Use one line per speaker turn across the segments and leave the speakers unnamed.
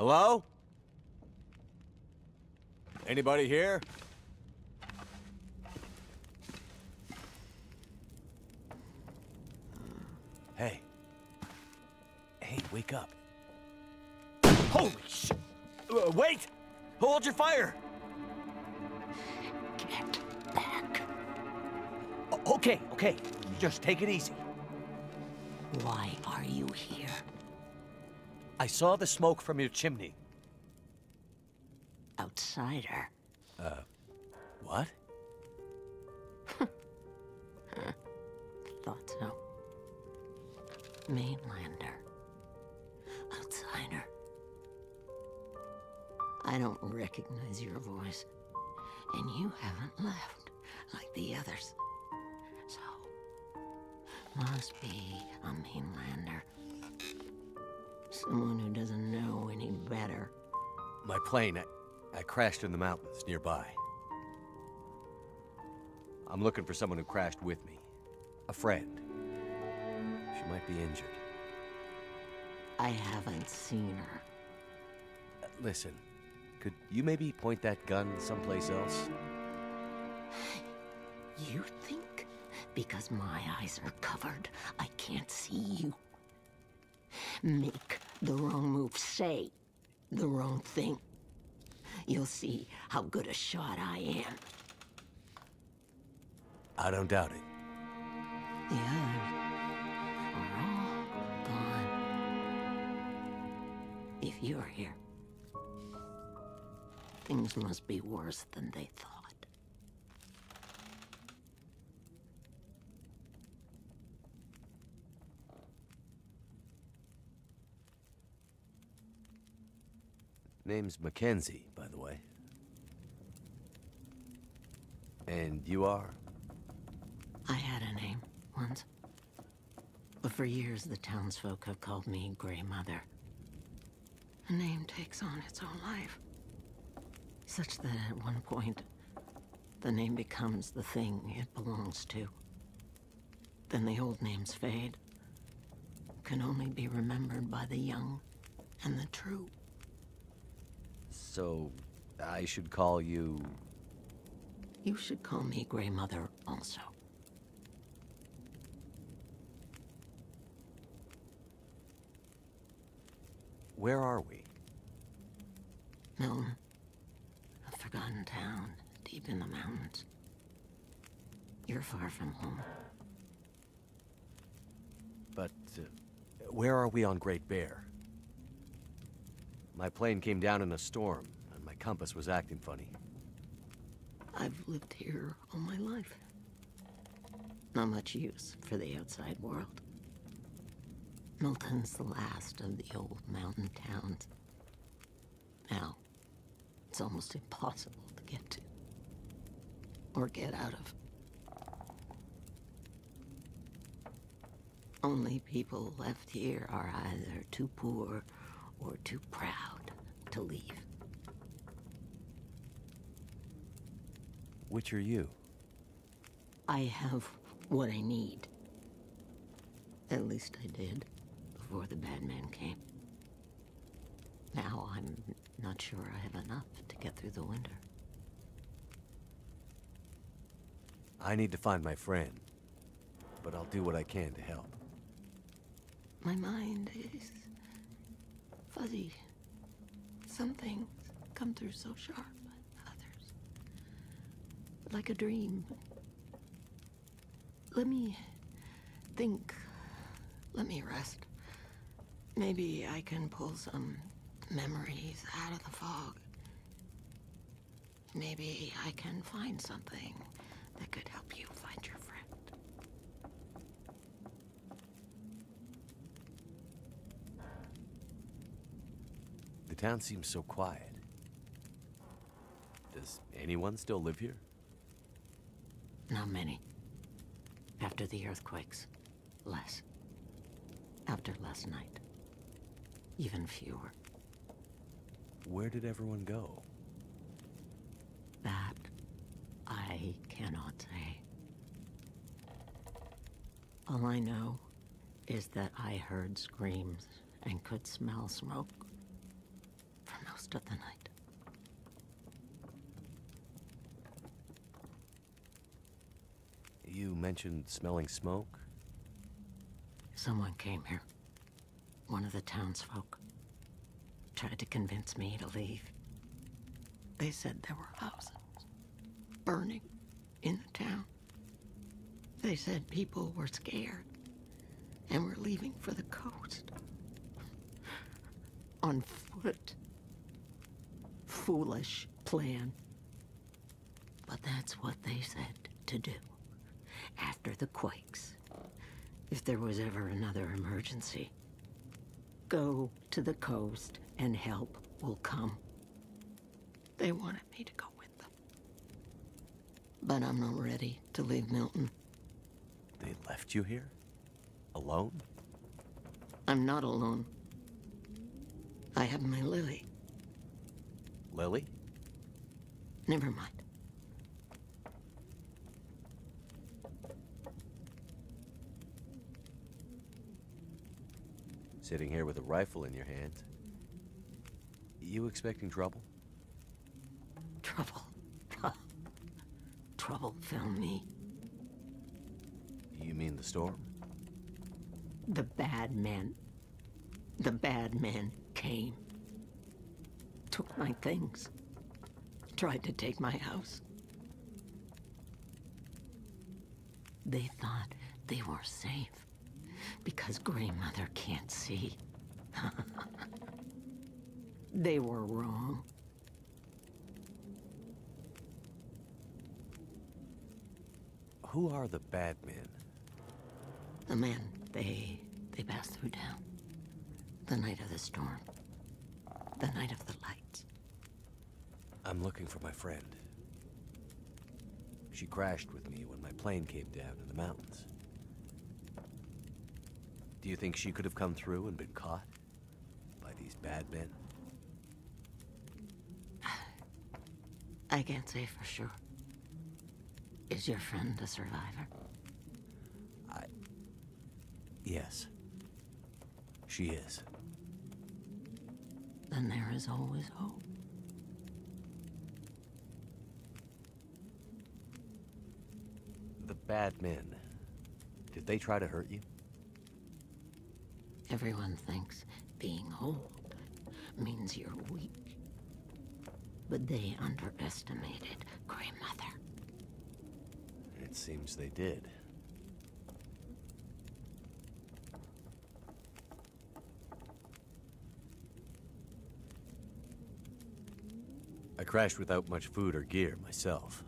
Hello? Anybody here? Hey. Hey, wake up. Holy shit! Wait! Hold your fire!
Get back.
Okay, okay. Just take it easy.
Why are you here?
I saw the smoke from your chimney.
Outsider.
What?
Thought so. Mainlander. Outsider. I don't recognize your voice. And you haven't left like the others. So, must be a mainlander. Someone who doesn't know any better.
My plane, I crashed in the mountains nearby. I'm looking for someone who crashed with me. A friend. She might be injured.
I haven't seen her.
Listen, could you maybe point that gun someplace else?
You think because my eyes are covered, I can't see you? Make the wrong move, say the wrong thing. You'll see how good a shot I am.
I don't doubt it.
The others are all gone. If you're here, things must be worse than they thought.
Name's Mackenzie, by the way. And you are?
I had a name once. But for years, the townsfolk have called me Grey Mother. A name takes on its own life. Such that at one point, the name becomes the thing it belongs to. Then the old names fade. Can only be remembered by the young and the true.
So, I should call you...
You should call me Grey Mother also.
Where are we?
Milton. A forgotten town, deep in the mountains. You're far from home.
But, where are we on Great Bear? My plane came down in a storm, and my compass was acting funny.
I've lived here all my life. Not much use for the outside world. Milton's the last of the old mountain towns. Now, it's almost impossible to get to. Or get out of. Only people left here are either too poor or too proud to leave.
Which are you?
I have what I need. At least I did, before the bad man came. Now I'm not sure I have enough to get through the winter.
I need to find my friend, but I'll do what I can to help.
My mind is fuzzy. Some things come through so sharp, others like a dream. Let me think. Let me rest. Maybe I can pull some memories out of the fog. Maybe I can find something that could help you find your friend.
The town seems so quiet. Does anyone still live here?
Not many. After the earthquakes, less. After last night, even fewer.
Where did everyone go?
That I cannot say. All I know is that I heard screams and could smell smoke. rest of the night.
You mentioned smelling smoke?
Someone came here. One of the townsfolk. Tried to convince me to leave. They said there were houses burning in the town. They said people were scared and were leaving for the coast. On foot. Foolish plan. But that's what they said to do. After the quakes. If there was ever another emergency. Go to the coast and help will come. They wanted me to go with them. But I'm not ready to leave Milton.
They left you here? Alone?
I'm not alone. I have my Lily.
Lily?
Never mind.
Sitting here with a rifle in your hand. You expecting trouble?
Trouble. Trouble found me.
You mean the storm?
The bad men. The bad men came. Took my things. Tried to take my house. They thought they were safe. Because Grey Mother can't see. They were wrong.
Who are the bad men?
The men, they passed through town. The night of the storm. The night of the lights.
I'm looking for my friend. She crashed with me when my plane came down in the mountains. Do you think she could have come through and been caught by these bad men?
I can't say for sure. Is your friend a survivor?
Yes. She is.
Then there is always hope.
The bad men. Did they try to hurt you?
Everyone thinks being old means you're weak. But they underestimated Grey Mother.
It seems they did. I crashed without much food or gear myself.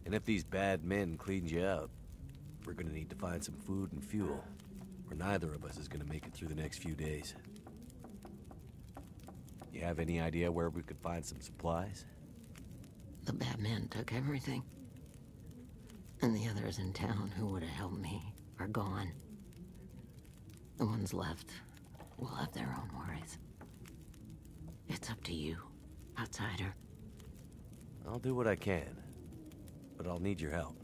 And if these bad men cleaned you out, we're gonna need to find some food and fuel, or neither of us is gonna make it through the next few days. You have any idea where we could find some supplies?
The bad men took everything. And the others in town who would have helped me are gone. The ones left will have their own worries. It's up to you, outsider.
I'll do what I can, but I'll need your help.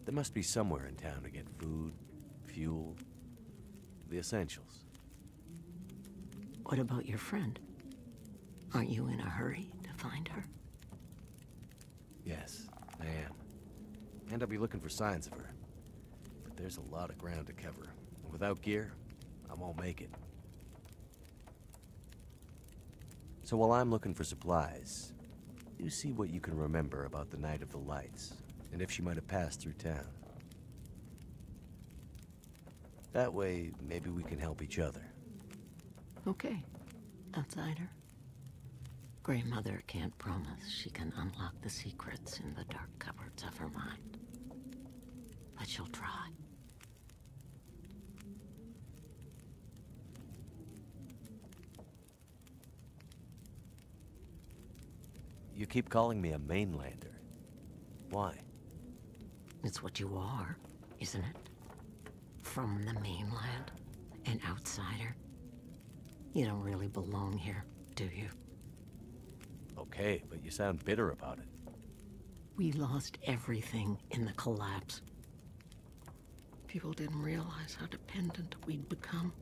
There must be somewhere in town to get food, fuel, the essentials.
What about your friend? Aren't you in a hurry to find her?
Yes, I am. And I'll be looking for signs of her. But there's a lot of ground to cover. And without gear, I won't make it. So while I'm looking for supplies, you see what you can remember about the night of the lights, and if she might have passed through town. That way, maybe we can help each other.
Okay, outsider. Grey Mother can't promise she can unlock the secrets in the dark cupboards of her mind. But she'll try.
You keep calling me a mainlander. Why?
It's what you are, isn't it? From the mainland, an outsider. You don't really belong here, do you?
Okay, but you sound bitter about it.
We lost everything in the collapse. People didn't realize how dependent we'd become.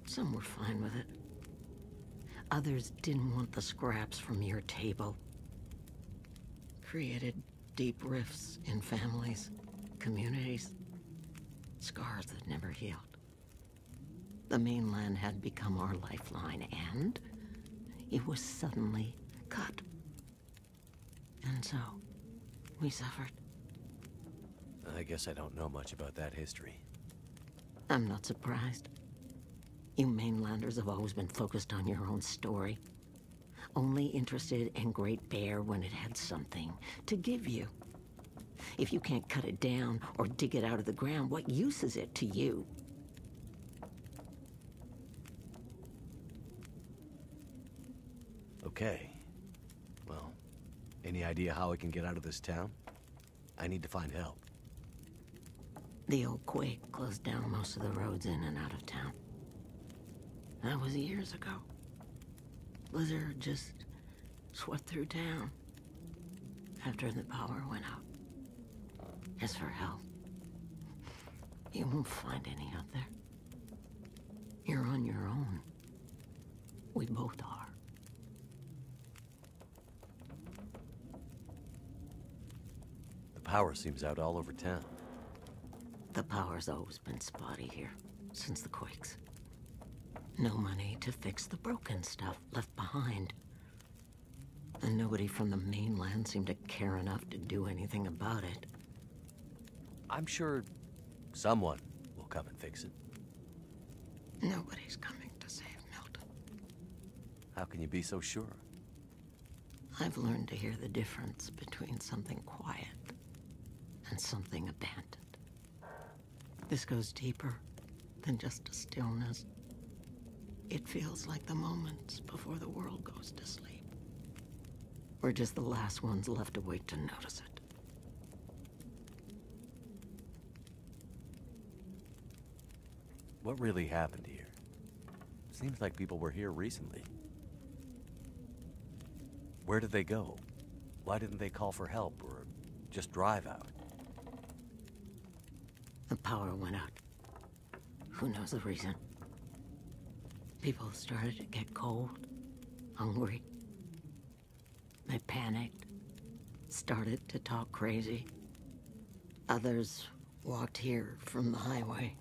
Some were fine with it. Others didn't want the scraps from your table. Created deep rifts in families, communities, scars that never healed. The mainland had become our lifeline, and it was suddenly cut. And so, we suffered.
I guess I don't know much about that history.
I'm not surprised. You mainlanders have always been focused on your own story. Only interested in Great Bear when it had something to give you. If you can't cut it down or dig it out of the ground, what use is it to you?
Okay. Well, any idea how I can get out of this town? I need to find help.
The old quake closed down most of the roads in and out of town. That was years ago. Blizzard just swept through town after the power went out. As for help, you won't find any out there. You're on your own. We both are.
The power seems out all over town.
The power's always been spotty here, since the quakes. No money to fix the broken stuff left behind. And nobody from the mainland seemed to care enough to do anything about it.
I'm sure someone will come and fix it.
Nobody's coming to save Milton.
How can you be so sure?
I've learned to hear the difference between something quiet and something abandoned. This goes deeper than just a stillness. It feels like the moments before the world goes to sleep. We're just the last ones left awake to notice it.
What really happened here? Seems like people were here recently. Where did they go? Why didn't they call for help or just drive out?
The power went out. Who knows the reason? People started to get cold, hungry. They panicked, started to talk crazy. Others walked here from the highway.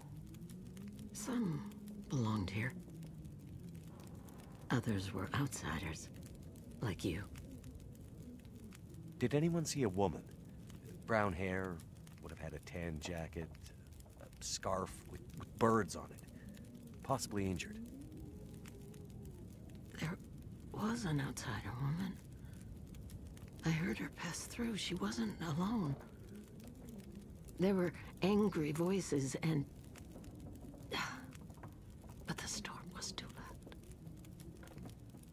Some belonged here. Others were outsiders, like you.
Did anyone see a woman? Brown hair, would have had a tan jacket, a scarf with birds on it. Possibly injured.
There was an outsider woman. I heard her pass through. She wasn't alone. There were angry voices and... But the storm was too loud.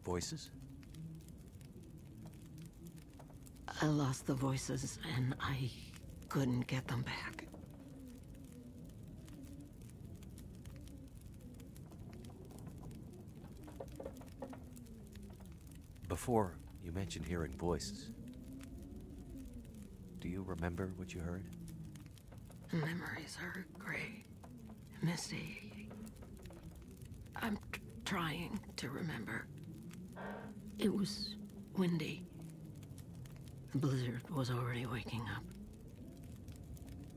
Voices?
I lost the voices and I couldn't get them back.
Before, you mentioned hearing voices. Do you remember what you heard?
Memories are gray, misty. I'm trying to remember. It was windy. The blizzard was already waking up.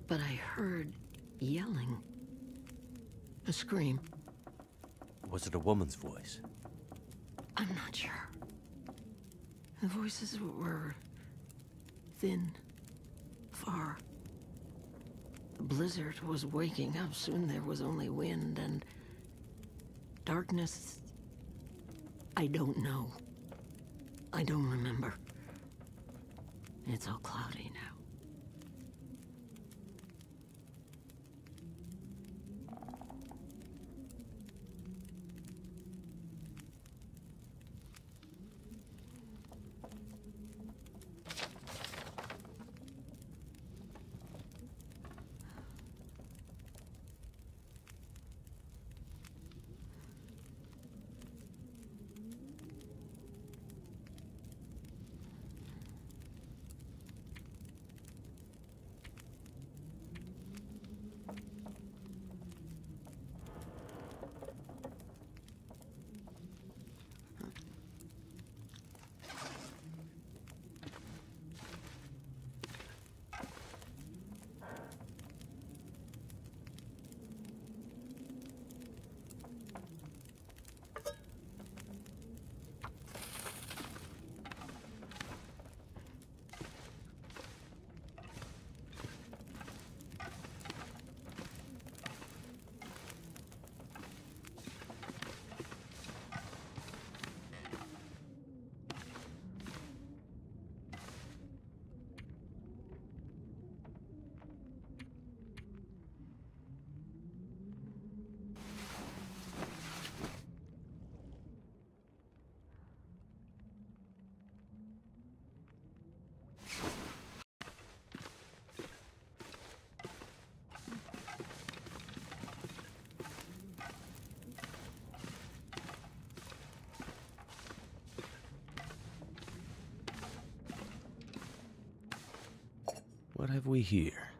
But I heard yelling. A scream.
Was it a woman's voice?
I'm not sure. The voices were thin, far. The blizzard was waking up. Soon there was only wind and darkness. I don't know. I don't remember. It's all cloudy now.
What have we here?